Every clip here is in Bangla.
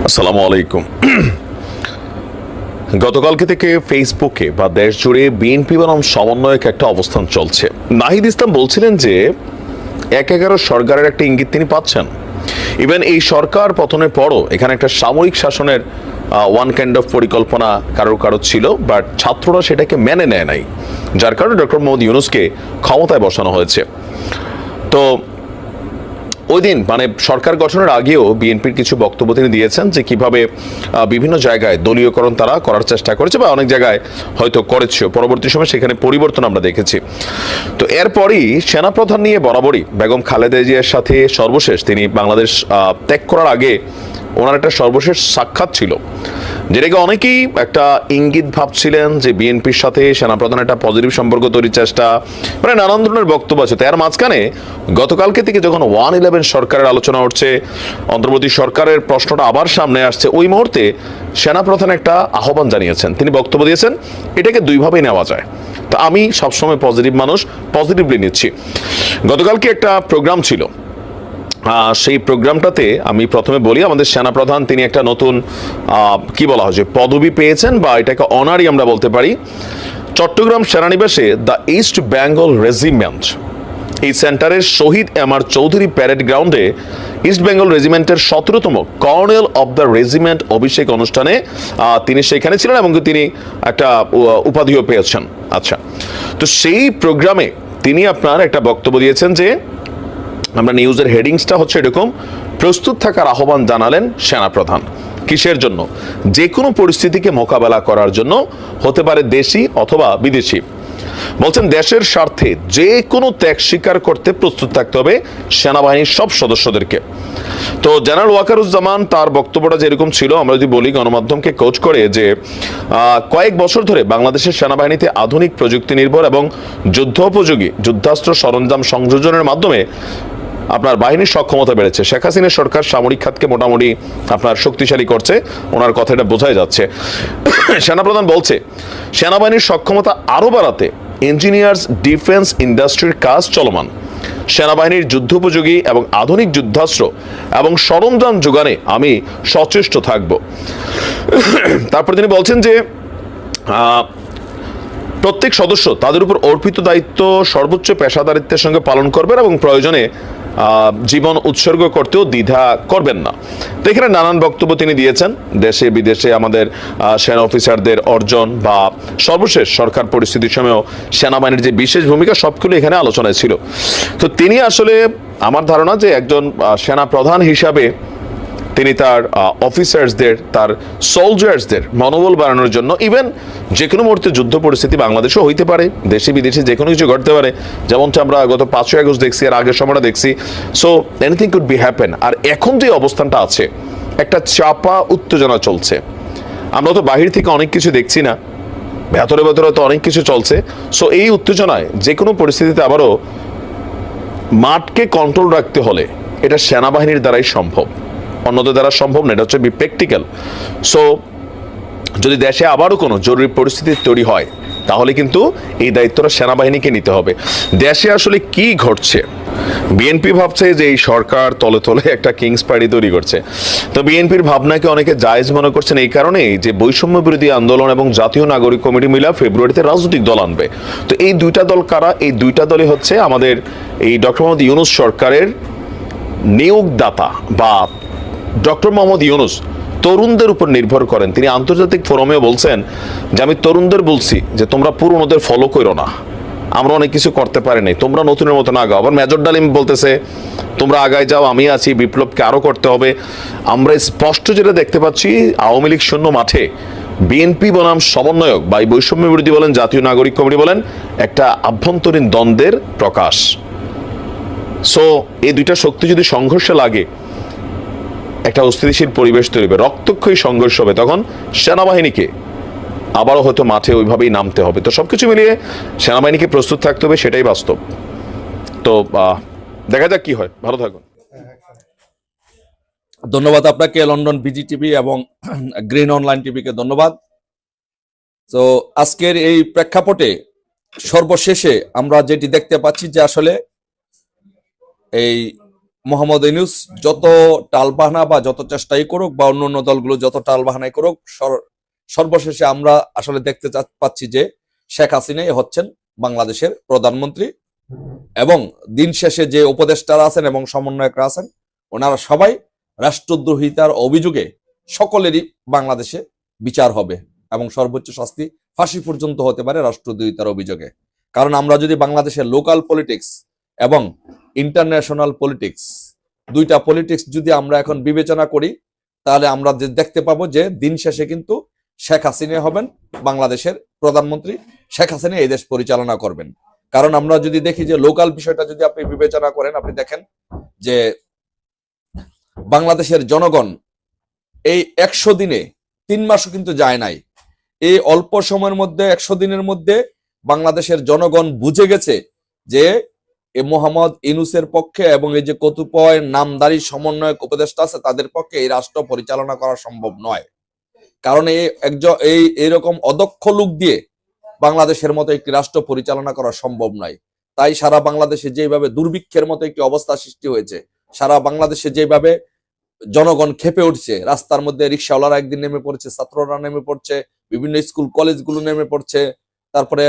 আসসালামু আলাইকুম। গতকালকে থেকে ফেসবুকে বা দেশ জুড়ে বিএনপি বনাম সমন্বয়ক একটা অবস্থান চলছে। নাহিদ ইসলাম বলছিলেন যে ১/১১ সরকারের একটা ইঙ্গিত তিনি পাচ্ছেন। ইভেন এই সরকার পতনের পরও এখানে একটা সামরিক শাসনের ওয়ান কাইন্ড অফ পরিকল্পনা কারোর কারো ছিল, বাট ছাত্ররা সেটাকে মেনে নেয় নাই, যার কারণে ডক্টর মোহাম্মদ ইউনূসকে ক্ষমতায় বসানো হয়েছে। তো ওই দিন মানে সরকার গঠনের আগেও বিএনপির কিছু বক্তব্য তিনি দিয়েছেন যে কিভাবে বিভিন্ন জায়গায় দলীয়করণ তারা করার চেষ্টা করেছে বা অনেক জায়গায় হয়তো করেছে, পরবর্তী সময় সেখানে পরিবর্তন আমরা দেখেছি। তো এরপরই সেনাপ্রধান নিয়ে বরাবরই বেগম খালেদা জিয়ার সাথে সর্বশেষ তিনি বাংলাদেশ ত্যাগ করার আগে ওনার একটা সর্বশেষ সাক্ষাৎ ছিল, যেটাকে অনেকেই একটা ইঙ্গিত ভাবছিলেন যে বিএনপির সাথে সেনাপ্রধান একটা পজিটিভ সম্পর্ক তৈরির চেষ্টা, মানে নানান ধরনের বক্তব্য আছে। তার মাঝখানে গতকালকে থেকে যখন 1/11 সরকারের আলোচনা উঠছে, অন্তর্বর্তী সরকারের প্রশ্নটা আবার সামনে আসছে, ওই মুহূর্তে সেনাপ্রধান একটা আহ্বান জানিয়েছেন, তিনি বক্তব্য দিয়েছেন এটাকে দুইভাবেই নেওয়া যায়। তো আমি সবসময় পজিটিভ মানুষ, পজিটিভলি নিচ্ছি। গতকালকে একটা প্রোগ্রাম ছিল, সেই প্রোগ্রামটাতে আমি প্রথমে বলি আমাদের সেনাপ্রধান তিনি একটা নতুন কি বলা হয় যে পদবি পেয়েছেন, বা এটাকে অনারই আমরা বলতে পারি। চট্টগ্রাম সেনানিবাসে দ্য ইস্ট বেঙ্গল রেজিমেন্ট, এই সেন্টারের শহীদ এম.আর. চৌধুরী প্যারেড গ্রাউন্ডে ইস্ট বেঙ্গল রেজিমেন্টের 17তম কর্নেল অব দ্য রেজিমেন্ট অভিষেক অনুষ্ঠানে তিনি সেখানে ছিলেন এবং তিনি একটা উপাধিও পেয়েছেন। আচ্ছা, তো সেই প্রোগ্রামে তিনি আপনার একটা বক্তব্য দিয়েছেন যে আমরা নিউজের হেডিংসটা হচ্ছে এরকম, প্রস্তুত থাকার আহ্বান জানালেন সেনাপ্রধান। কিসের জন্য? যে কোনো পরিস্থিতিকে মোকাবেলা করার জন্য, হতে পারে দেশি অথবা বিদেশি। বলছেন দেশের স্বার্থে যে কোনো ত্যাগ স্বীকার করতে প্রস্তুত থাকতে হবে সেনাবাহিনীর সব সদস্যদেরকে। তো জেনারেল ওয়াকারুজ্জামান তার বক্তব্যটা যেরকম ছিল, আমরা যদি বলি গণমাধ্যমকে কোচ করে যে কয়েক বছর ধরে বাংলাদেশের সেনাবাহিনীতে আধুনিক প্রযুক্তি নির্ভর এবং যুদ্ধোপযোগী যুদ্ধাস্ত্র সরঞ্জাম সংযোজনের মাধ্যমে আপনার বাহিনীর সক্ষমতা বেড়েছে। শেখ হাসিনার সরকার সামরিক খাতকে মোটামুটি আপনার শক্তিশালী করছে, ওনার কথাটা বোঝাই যাচ্ছে। সেনাপ্রধান বলছে সেনাবাহিনীর সক্ষমতা আরও বাড়াতে ইঞ্জিনিয়ার্স ডিফেন্স ইন্ডাস্ট্রির কাজ চলমান, সেনাবাহিনীর যুদ্ধোপযোগী এবং আধুনিক যুদ্ধাস্ত্র এবং সরঞ্জাম যোগানে আমি সচেষ্ট থাকব। তারপর তিনি বলছেন যে প্রত্যেক সদস্য তাদের উপর অর্পিত দায়িত্ব সর্বোচ্চ পেশাদারিত্বের সঙ্গে পালন করবেন এবং প্রয়োজনে জীবন উৎসর্গ করতেও দ্বিধা করবেন না। তো এখানে নানান বক্তব্য তিনি দিয়েছেন, দেশে বিদেশে আমাদের সেনা অফিসারদের অর্জন বা সর্বশেষ সরকার পরিস্থিতির সময়ও সেনাবাহিনীর যে বিশেষ ভূমিকা, সবগুলো এখানে আলোচনায় ছিল। তো তিনি আসলে আমার ধারণা যে একজন সেনা প্রধান হিসাবে তিনি তার অফিসার্সদের, তার সোলজার্সদের মনোবল বাড়ানোর জন্য, ইভেন যে কোনো মুহূর্তে যুদ্ধ পরিস্থিতি বাংলাদেশেও হইতে পারে, দেশে বিদেশে যে কোনো কিছু ঘটতে পারে, যেমনটা আমরা গত 5ই আগস্ট দেখছি, আর আগের সময়টা দেখছি। So anything could be happen. আর এখন যে অবস্থানটা আছে, একটা চাপা উত্তেজনা চলছে, আমরা তো বাহির থেকে অনেক কিছু দেখছি না, ভেতরে ভেতরে তো অনেক কিছু চলছে। সো এই উত্তেজনায় যে কোনো পরিস্থিতিতে আবারও মাঠকে কন্ট্রোল রাখতে হলে এটা সেনাবাহিনীর দ্বারাই সম্ভব, অন্যদের দ্বারা সম্ভব না, এটা হচ্ছে প্র্যাকটিক্যাল। সো যদি দেশে আবারও কোনো জরুরি পরিস্থিতি তৈরি হয়, তাহলে কিন্তু এই দায়িত্বটা সেনাবাহিনীকে নিতে হবে। দেশে আসলে কি ঘটছে? বিএনপি ভাবছে যে এই সরকার তলে তলে একটা কিংস পার্টি তৈরি করছে। তো বিএনপির ভাবনাকে অনেকে জায়েজ মনে করছেন এই কারণেই যে বৈষম্য বিরোধী আন্দোলন এবং জাতীয় নাগরিক কমিটি মিলা ফেব্রুয়ারিতে রাজনৈতিক দল আনবে। তো এই দুইটা দল কারা? এই দুইটা দলই হচ্ছে আমাদের এই ডক্টর মোহাম্মদ ইউনূস সরকারের নিয়োগদাতা, বা ডক্টর মোহাম্মদ ইউনূস তরুণদের উপর নির্ভর করেন। তিনি আন্তর্জাতিক ফোরামেও বলছেন যে আমি তরুণদের বলছি যে তোমরা পুরনোদের ফলো করো না, আমরা অনেক কিছু করতে পারি নাই, তোমরা নতুনের মতো না আগাও। আবার মেজর ডালিম বলতেছে তোমরা আগায় যাও, আমি আছি, বিপ্লবকে আরও করতে হবে। আমরা স্পষ্ট যেটা দেখতে পাচ্ছি, আওয়ামী লীগ শূন্য মাঠে বিএনপি বনাম সমন্বয়ক বা এই বৈষম্য বিরোধী বলেন, জাতীয় নাগরিক কমিটি বলেন, একটা আভ্যন্তরীণ দ্বন্দ্বের প্রকাশ। সো এই দুইটা শক্তি যদি সংঘর্ষে লাগে, একটা অস্থিতিশীল পরিবেশ তৈরি হবে, রক্তক্ষয়ী সংঘর্ষ হবে, তখন সেনাবাহিনীকে আবারও হয়তো মাঠে ওইভাবেই নামতে হবে। তো সবকিছু মিলিয়ে সেনাবাহিনীকে প্রস্তুত থাকতে হবে, সেটাই বাস্তব। তো দেখা যাক কি হয়। ভালো থাকুন। ধন্যবাদ আপনাকে, লন্ডন বিজিটিভি এবং গ্রিন অনলাইন টিভিকে ধন্যবাদ। তো আজকের এই প্রেক্ষাপটে সর্বশেষে আমরা যেটি দেখতে পাচ্ছি যে আসলে এই মোহাম্মদ ইউনূস যত টালবাহানা বা যত চেষ্টাই করুক বা অন্য দলগুলো যত টালবাহানাই করুক, সর্বশেষে আমরা আসলে দেখতে পাচ্ছি যে শেখ হাসিনাই হচ্ছেন বাংলাদেশের প্রধানমন্ত্রী, এবং দিন শেষে যে উপদেষ্টারা আছেন এবং সমন্বয়করা আছেন ওনারা সবাই রাষ্ট্রদ্রোহিতার অভিযোগে সকলেরই বাংলাদেশে বিচার হবে এবং সর্বোচ্চ শাস্তি ফাঁসি পর্যন্ত হতে পারে রাষ্ট্রদ্রোহিতার অভিযোগে। কারণ আমরা যদি বাংলাদেশের লোকাল পলিটিক্স এবং ইন্টারন্যাশনাল পলিটিক্স, দুইটা পলিটিক্স যদি আমরা এখন বিবেচনা করি, তাহলে আমরা দেখতে পাবো যে দিন শেষে কিন্তু শেখ হাসিনা হবেন বাংলাদেশের প্রধানমন্ত্রী, শেখ হাসিনা এই দেশ পরিচালনা করবেন। কারণ আমরা যদি দেখি যে লোকাল বিষয়টা যদি আপনি বিবেচনা করেন, আপনি দেখেন যে বাংলাদেশের জনগণ এই 100 দিনে 3 মাসও কিন্তু যায় নাই। এই অল্প সময়ের মধ্যে 100 দিনের মধ্যে বাংলাদেশের জনগণ বুঝে গেছে যে এই মোহাম্মদ ইউনূসের পক্ষে এবং এই যে কতিপয় নামদারি সমন্বয়ক উপদেষ্টা আছে তাদের পক্ষে এই রাষ্ট্র পরিচালনা করা সম্ভব নয়। কারণ এইরকম অদক্ষ লোক দিয়ে বাংলাদেশের মতো একটি রাষ্ট্র পরিচালনা করা সম্ভব নয়। তাই সারা বাংলাদেশে যেভাবে দুর্ভিক্ষের মতো একটি অবস্থা সৃষ্টি হয়েছে, সারা বাংলাদেশে যেভাবে জনগণ খেপে উঠছে, রাস্তার মধ্যে রিক্সাওয়ালারা একদিন নেমে পড়ছে, ছাত্ররা নেমে পড়ছে, বিভিন্ন স্কুল কলেজগুলো নেমে পড়ছে, তারপরে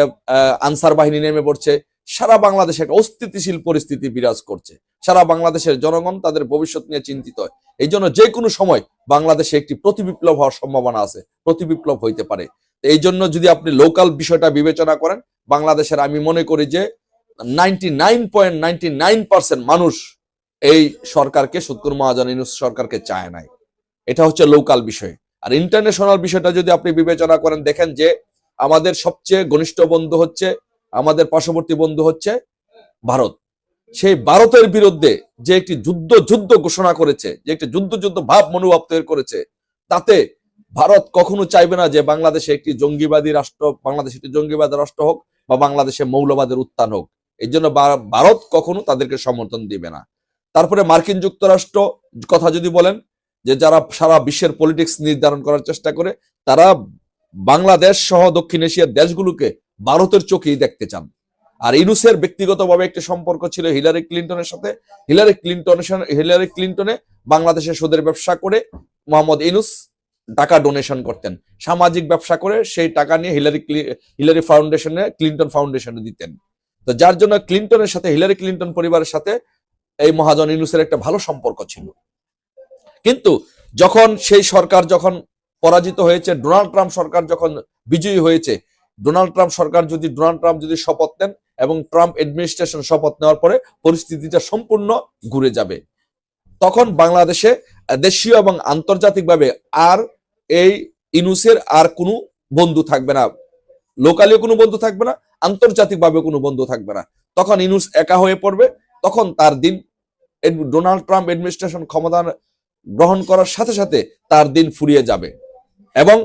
আনসার বাহিনী নেমে পড়ছে, সারা বাংলাদেশে একটা অস্থিতিশীল পরিস্থিতি বিরাজ করছে। সারা বাংলাদেশের জনগণ তাদের ভবিষ্যৎ নিয়ে চিন্তিত। এই জন্য যে কোনো সময় বাংলাদেশে একটি প্রতিবিপ্লব হওয়ার সম্ভাবনা আছে, প্রতিবিপ্লব হইতে পারে। এই জন্য যদি আপনি লোকাল বিষয়টা বিবেচনা করেন, বাংলাদেশের আমি মনে করি যে 99.99% মানুষ এই সরকারকে, সত্তর মহাজন ইউনূস সরকারকে চায় নাই। এটা হচ্ছে লোকাল বিষয়। আর ইন্টারন্যাশনাল বিষয়টা যদি আপনি বিবেচনা করেন, দেখেন যে আমাদের সবচেয়ে ঘনিষ্ঠ বন্ধু হচ্ছে, আমাদের পার্শ্ববর্তী বন্ধু হচ্ছে ভারত। সেই ভারতের বিরুদ্ধে যে একটি যুদ্ধ ঘোষণা করেছে, যে একটি যুদ্ধ ভাব মনোভাব তৈরি করেছে, তাতে ভারত কখনো চাইবে না যে বাংলাদেশে একটি জঙ্গিবাদী রাষ্ট্র, বাংলাদেশ একটি জঙ্গিবাদী রাষ্ট্র হোক বা বাংলাদেশে মৌলবাদের উত্থান হোক। এই জন্য ভারত কখনো তাদেরকে সমর্থন দিবে না। তারপরে মার্কিন যুক্তরাষ্ট্র কথা যদি বলেন, যে যারা সারা বিশ্বের পলিটিক্স নির্ধারণ করার চেষ্টা করে, তারা বাংলাদেশ সহ দক্ষিণ এশিয়ার দেশগুলোকে ভারতের চোখেই দেখতে চান। আর ইউনূসের ব্যক্তিগতভাবে একটি সম্পর্ক ছিল হিলারি ক্লিন্টনের সাথে। হিলারি ক্লিন্টনে বাংলাদেশে সুদের ব্যবসা করে মোহাম্মদ ইউনূস টাকা ডোনেশন করতেন, সামাজিক ব্যবসা করে সেই টাকা নিয়ে হিলারি ফাউন্ডেশনে, ক্লিন্টন ফাউন্ডেশনে দিতেন। তো যার জন্য ক্লিন্টনের সাথে, হিলারি ক্লিন্টন পরিবারের সাথে এই মহাজন ইউনূসের একটা ভালো সম্পর্ক ছিল। কিন্তু যখন সেই সরকার যখন পরাজিত হয়েছে, ডোনাল্ড ট্রাম্প সরকার যখন বিজয়ী হয়েছে, ডোনাল্ড ট্রাম্প যদি শপথ নেন এবং ট্রাম্প অ্যাডমিনিস্ট্রেশন শপথ নেওয়ার পরে পরিস্থিতিটা সম্পূর্ণ ঘুরে যাবে। তখন বাংলাদেশে দেশীয় এবং আন্তর্জাতিকভাবে আর এই ইউনূসের আর কোনো বন্ধু থাকবে না, লোকালিও কোনো বন্ধু থাকবে না, আন্তর্জাতিকভাবে কোনো বন্ধু থাকবে না। তখন ইউনূস একা হয়ে পড়বে। তখন তার দিন, ডোনাল্ড ট্রাম্প অ্যাডমিনিস্ট্রেশন ক্ষমতা গ্রহণ করার সাথে সাথে তার দিন ফুরিয়ে যাবে। এবং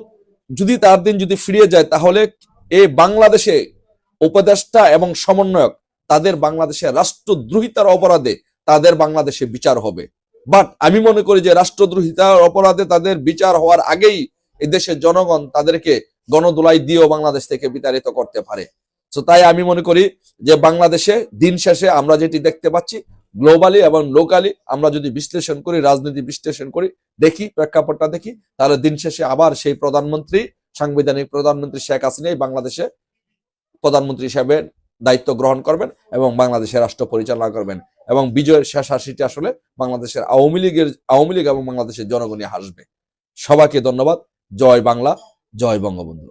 যদি তার দিন ফিরিয়ে যায়, তাহলে এই বাংলাদেশে উপদেষ্টা এবং সমন্বয়ক তাদের বাংলাদেশে রাষ্ট্রদ্রোহিতার অপরাধে তাদের বাংলাদেশে বিচার হবে। বাট আমি মনে করি যে রাষ্ট্রদ্রোহিতার অপরাধে তাদের বিচার হওয়ার আগেই এদেশের জনগণ তাদেরকে গণদোলাই দিয়েও বাংলাদেশ থেকে বিতাড়িত করতে পারে। তো তাই আমি মনে করি যে বাংলাদেশে দিন শেষে আমরা যেটি দেখতে পাচ্ছি, গ্লোবালি এবং লোকালি আমরা যদি বিশ্লেষণ করি, রাজনীতি বিশ্লেষণ করি, দেখি প্রেক্ষাপটটা দেখি, তাহলে দিন শেষে আবার সেই প্রধানমন্ত্রী, সাংবিধানিক প্রধানমন্ত্রী শেখ হাসিনাই বাংলাদেশে প্রধানমন্ত্রী হিসেবে দায়িত্ব গ্রহণ করবেন এবং বাংলাদেশের রাষ্ট্র পরিচালনা করবেন। এবং বিজয়ের শেষ হাসিটি আসলে বাংলাদেশের আওয়ামী লীগ এবং বাংলাদেশের জনগণই হাসবে। সবাইকে ধন্যবাদ। জয় বাংলা, জয় বঙ্গবন্ধু।